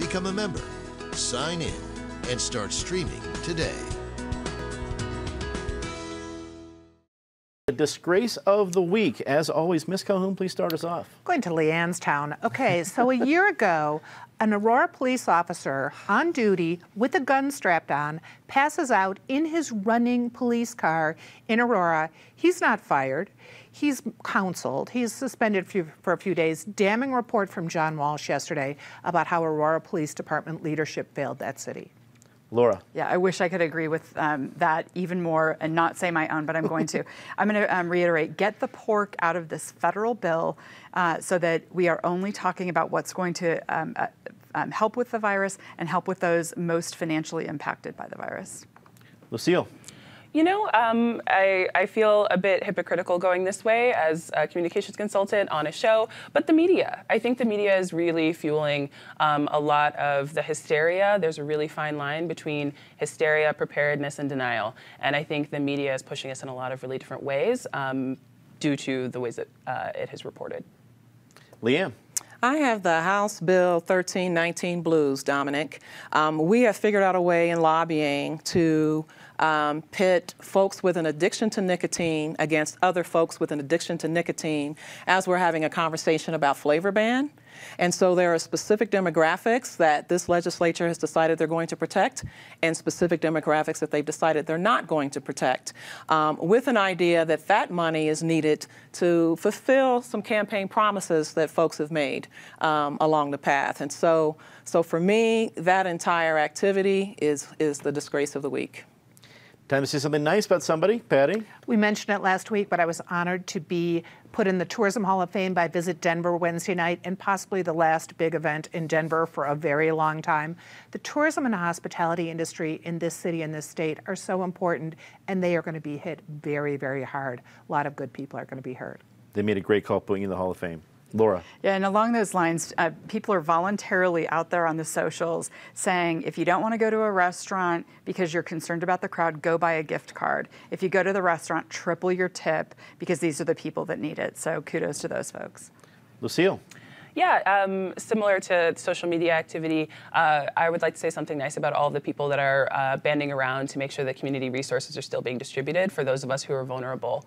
become a member. Sign in and start streaming today. The disgrace of the week. As always, Miss Calhoun, please start us off. Going to Leanne's town. Okay, so a year ago, an Aurora police officer on duty with a gun strapped on passes out in his running police car in Aurora. He's not fired. He's counseled. He's suspended for a few days. Damning report from John Walsh yesterday about how Aurora Police Department leadership failed that city. Laura. Yeah, I wish I could agree with that even more and not say my own, but I'm going to. I'm going to reiterate, get the pork out of this federal bill so that we are only talking about what's going to help with the virus and help with those most financially impacted by the virus. Lucille. You know, I feel a bit hypocritical going this way as a communications consultant on a show, but the media. I think the media is really fueling a lot of the hysteria. There's a really fine line between hysteria, preparedness, and denial. And I think the media is pushing us in a lot of really different ways due to the ways that it has reported. Leanne. I have the House Bill 1319 blues, Dominic. We have figured out a way in lobbying to pit folks with an addiction to nicotine against other folks with an addiction to nicotine as we're having a conversation about flavor ban. And so there are specific demographics that this legislature has decided they're going to protect and specific demographics that they've decided they're not going to protect, with an idea that that money is needed to fulfill some campaign promises that folks have made along the path. And so for me, that entire activity is the disgrace of the week. Time to say something nice about somebody. Patty? We mentioned it last week, but I was honored to be put in the Tourism Hall of Fame by Visit Denver Wednesday night, and possibly the last big event in Denver for a very long time. The tourism and hospitality industry in this city and this state are so important, and they are going to be hit very, very hard. A lot of good people are going to be hurt. They made a great call putting you in the Hall of Fame. Laura. Yeah, and along those lines, people are voluntarily out there on the socials saying, if you don't want to go to a restaurant because you're concerned about the crowd, go buy a gift card. If you go to the restaurant, triple your tip because these are the people that need it. So kudos to those folks. Lucille. Yeah, similar to social media activity, I would like to say something nice about all of the people that are banding around to make sure that community resources are still being distributed for those of us who are vulnerable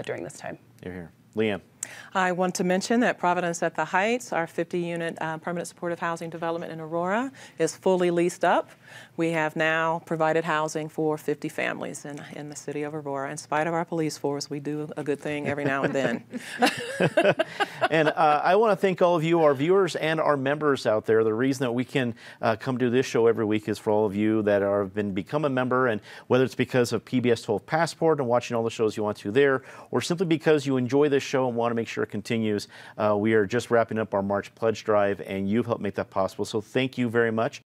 during this time. You're here. Leanne. I want to mention that Providence at the Heights, our 50-unit permanent supportive housing development in Aurora, is fully leased up. We have now provided housing for 50 families in the city of Aurora. In spite of our police force, we do a good thing every now and then. And I want to thank all of you, our viewers and our members out there. The reason that we can come to this show every week is for all of you that have become a member, and whether it's because of PBS 12 Passport and watching all the shows you want to there, or simply because you enjoy this show and want to make sure it continues. We are just wrapping up our March Pledge Drive, and you've helped make that possible. So thank you very much.